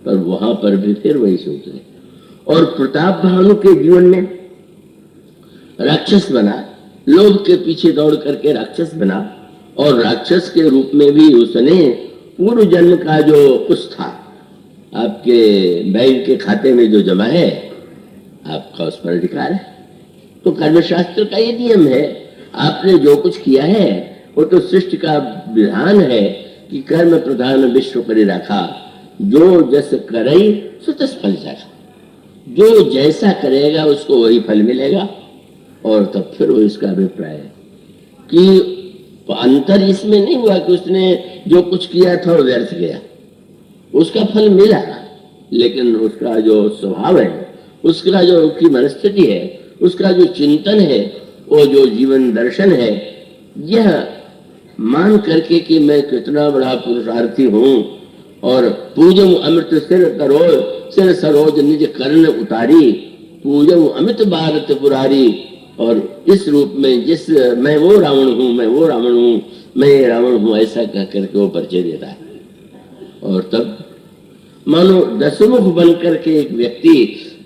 पर वहां पर भी फिर वही सोच रहे। और प्रताप भानु के जीवन में राक्षस बना, लोभ के पीछे दौड़ करके राक्षस बना, और राक्षस के रूप में भी उसने पूर्व जन्म का जो कुछ था आपके बैंक के खाते में जो जमा है आपका उस पर अधिकार है। तो कर्मशास्त्र का ये नियम है, आपने जो कुछ किया है वो तो सृष्टि का विधान है कि कर्म प्रधान विश्व करी रखा, जो जस करई सो तस फल जागा। जो जैसा करेगा उसको वही फल मिलेगा। और तब फिर वो इसका अभिप्राय है कि अंतर इसमें नहीं हुआ कि उसने जो कुछ किया था वो व्यर्थ गया, उसका फल मिला, लेकिन उसका जो स्वभाव है, उसका जो उसकी मनस्थिति है, उसका जो चिंतन है, वो जो जीवन दर्शन है, यह मान करके कि मैं कितना बड़ा पुरुषार्थी हूं और पूजम अमृत सिर सरोज निज कर्ण उतारी, पूजम अमित भारत पुरारी। और इस रूप में जिस मैं वो रावण हूं, मैं वो रावण हूं, मैं रावण हूं, ऐसा कह करके वो परिचय देता है। और तब मानो दशमुख बन करके एक व्यक्ति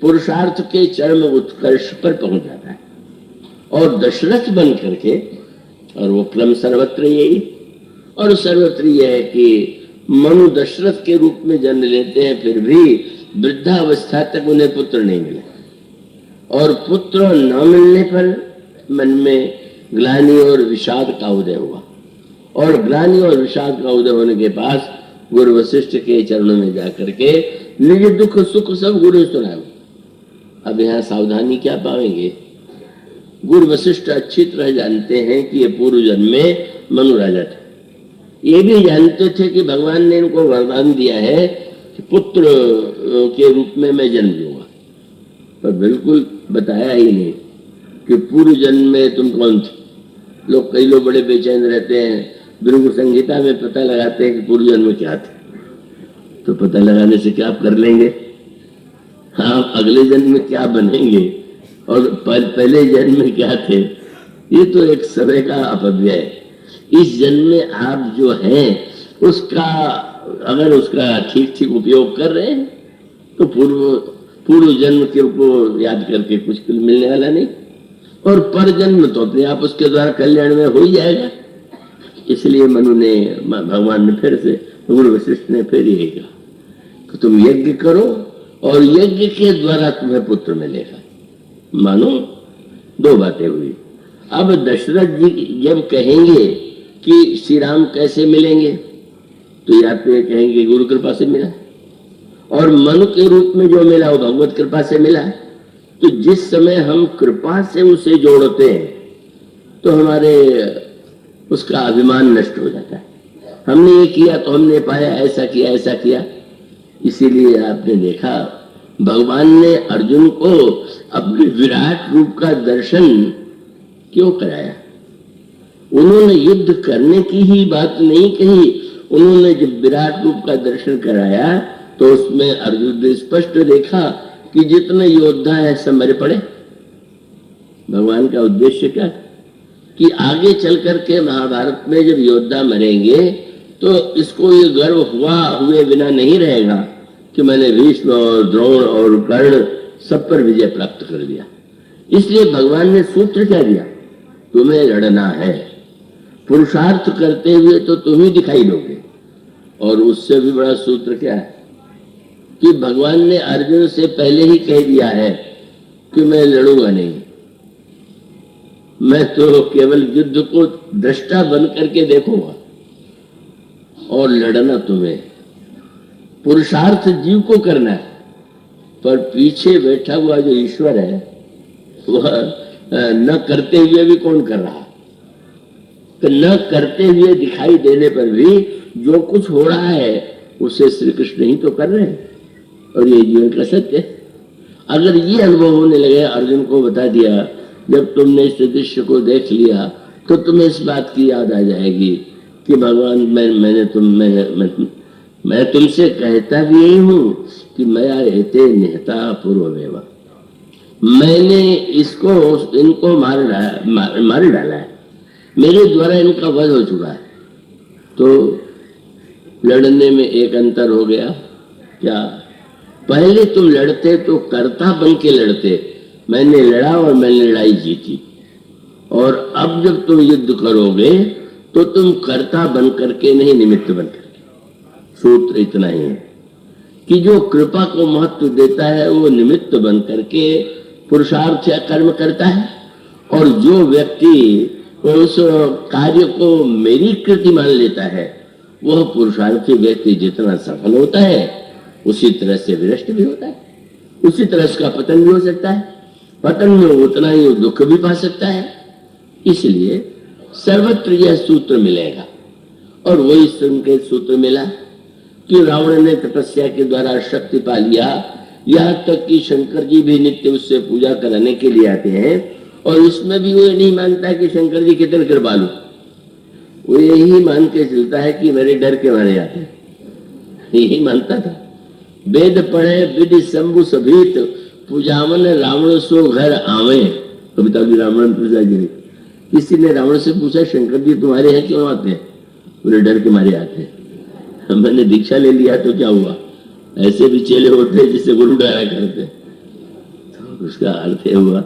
पुरुषार्थ के चरम उत्कर्ष पर पहुंच जाता है। और दशरथ बन करके, और वो क्रम सर्वत्र यही, और सर्वत्र यह है कि मनु दशरथ के रूप में जन्म लेते हैं, फिर भी वृद्धावस्था तक उन्हें पुत्र नहीं मिला, और पुत्र न मिलने पर मन में ग्लानि और विषाद का उदय हुआ। और ग्लानि और विषाद का उदय होने के पास गुरु वशिष्ठ के चरणों में जाकर के निज दुख सुख सब गुरु सुनाए। अब यहाँ सावधानी क्या पाएंगे, गुरु वशिष्ठ अच्छी तरह जानते हैं कि ये पूर्व जन्म में मनु राजा थे। ये भी जानते थे कि भगवान ने इनको वरदान दिया है कि पुत्र के रूप में मैं जन्म लूंगा, पर बिल्कुल बताया ही नहीं कि पूर्व जन्म में तुम कौन थे। लोग कई लोग बड़े बेचैन रहते हैं, भृगु संहिता में पता लगाते हैं कि पूर्व जन्म में क्या थे। तो पता लगाने से क्या आप कर लेंगे, आप अगले जन्म में क्या बनेंगे और पहले जन्म में क्या थे, ये तो एक समय का अपव्यय है। इस जन्म में आप जो हैं उसका अगर उसका ठीक ठीक उपयोग कर रहे हैं तो पूर्व जन्म के को याद करके कुछ मिलने वाला नहीं, और पर जन्म तो अपने आप उसके द्वारा कल्याण में हो ही जाएगा। इसलिए मनु ने, भगवान ने फिर से, गुरु वशिष्ठ ने फिर यही कहा कि तुम यज्ञ करो और यज्ञ के द्वारा तुम्हें पुत्र मिलेगा। मानो दो बातें हुई। अब दशरथ जी जब कहेंगे कि श्री राम कैसे मिलेंगे, तो या तो ये कहेंगे गुरु कृपा से मिला, और मनु के रूप में जो मिला वो भगवत कृपा से मिला। तो जिस समय हम कृपा से उसे जोड़ते हैं तो हमारे उसका अभिमान नष्ट हो जाता है। हमने ये किया तो हमने पाया, ऐसा किया ऐसा किया। इसीलिए आपने देखा भगवान ने अर्जुन को अपने विराट रूप का दर्शन क्यों कराया। उन्होंने युद्ध करने की ही बात नहीं कही, उन्होंने जब विराट रूप का दर्शन कराया तो उसमें अर्जुन ने स्पष्ट देखा कि जितने योद्धा है सब मरे पड़े। भगवान का उद्देश्य क्या, कि आगे चल करके महाभारत में जब योद्धा मरेंगे तो इसको ये गर्व हुए बिना नहीं रहेगा कि मैंने भीष्म और द्रोण और कर्ण सब पर विजय प्राप्त कर दिया। इसलिए भगवान ने सूत्र क्या दिया, तुम्हें लड़ना है, पुरुषार्थ करते हुए तो तुम ही दिखाई दोगे। और उससे भी बड़ा सूत्र क्या है कि भगवान ने अर्जुन से पहले ही कह दिया है कि मैं लड़ूंगा नहीं, मैं तो केवल युद्ध को दृष्टा बन करके देखूंगा, और लड़ना तुम्हें, पुरुषार्थ जीव को करना है, पर पीछे बैठा हुआ जो ईश्वर है वह न करते हुए भी कौन कर रहा, तो न करते हुए दिखाई देने पर भी जो कुछ हो रहा है उसे श्री कृष्ण ही तो कर रहे हैं। और ये जीवन का सत्य है। अगर ये अनुभव होने लगे, अर्जुन को बता दिया, जब तुमने इस दृश्य को देख लिया तो तुम्हें इस बात की याद आ जाएगी कि भगवान मैं तुमसे कहता भी यही हूं कि मया एते निहता पूर्वमेव, मैंने इनको मार डाला है, मेरे द्वारा इनका वध हो चुका है। तो लड़ने में एक अंतर हो गया क्या? पहले तुम लड़ते तो कर्ता बन के लड़ते, मैंने लड़ा और मैंने लड़ाई जीती। और अब जब तुम युद्ध करोगे तो तुम कर्ता बन करके नहीं, निमित्त बन करके। सूत्र इतना ही है कि जो कृपा को महत्व देता है वो निमित्त बन करके पुरुषार्थ या कर्म करता है, और जो व्यक्ति उस कार्य को मेरी कृति मान लेता है वह पुरुषार्थी व्यक्ति जितना सफल होता है उसी तरह से विनष्ट भी होता है, उसी तरह उसका पतन भी हो सकता है, पतन में उतना ही दुख भी पा सकता है। इसलिए सर्वत्र यह सूत्र मिलेगा, और वही संकेत सूत्र मिला कि रावण ने तपस्या के द्वारा शक्ति पा लिया, यहाँ तक कि शंकर जी भी नित्य उससे पूजा कराने के लिए आते हैं, और इसमें भी वो नहीं मानता कि शंकर जी कितने कृपालु, वो यही मान के चलता है कि मेरे डर के मारे आते हैं, यही मानता था। वेद पढ़े विधि शंभु सभीत, पूजावन रावण सो घर आवे, कविता भी रावण प्रसाद जी ने। किसी ने रावण से पूछा शंकर जी तुम्हारे यहाँ क्यों आते हैं? बोले डर के मारे आते हैं। मैंने दीक्षा ले लिया तो क्या हुआ, ऐसे भी चेले होते हैं जिसे गुरु डरा करते। तो उसका अर्थ हुआ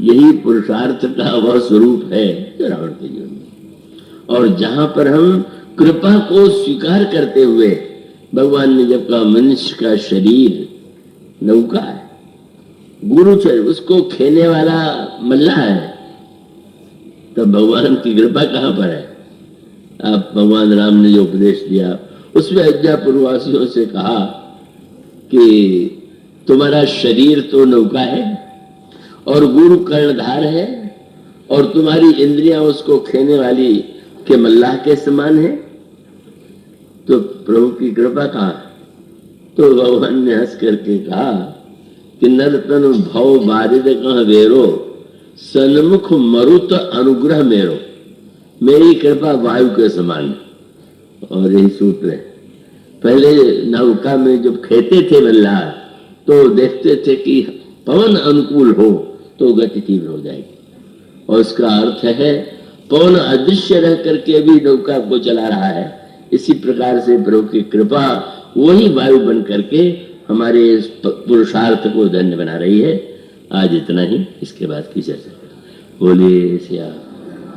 यही पुरुषार्थ का वह स्वरूप है जो रावण के जीवन में। और जहां पर हम कृपा को स्वीकार करते हुए, भगवान ने जब कहा मनुष्य का शरीर नौका है, गुरु उसको खेने वाला मल्लाह है, तब भगवान की कृपा कहां पर है? आप भगवान राम ने जो उपदेश दिया उसमें अयोध्यापुर वासियों से कहा कि तुम्हारा शरीर तो नौका है और गुरु कर्णधार है, और तुम्हारी इंद्रियां उसको खेने वाली के मल्लाह के समान है, तो प्रभु की कृपा कहा? तो भगवान ने हंस करके कहा कि नरतन भव बारिद कह वेरो, सन्मुख मरुत अनुग्रह मेरो, मेरी कृपा वायु के समान। और यही सूत्र है। पहले नौका में जब खेते थे मल्लाह तो देखते थे कि पवन अनुकूल हो तो गति तीव्र हो जाएगी, और उसका अर्थ है पवन अदृश्य रह करके भी नौका को चला रहा है। इसी प्रकार से प्रभु की कृपा वही वायु बन करके हमारे पुरुषार्थ को धन्य बना रही है। आज इतना ही, इसके बाद की चर्चा बोलिए सिया।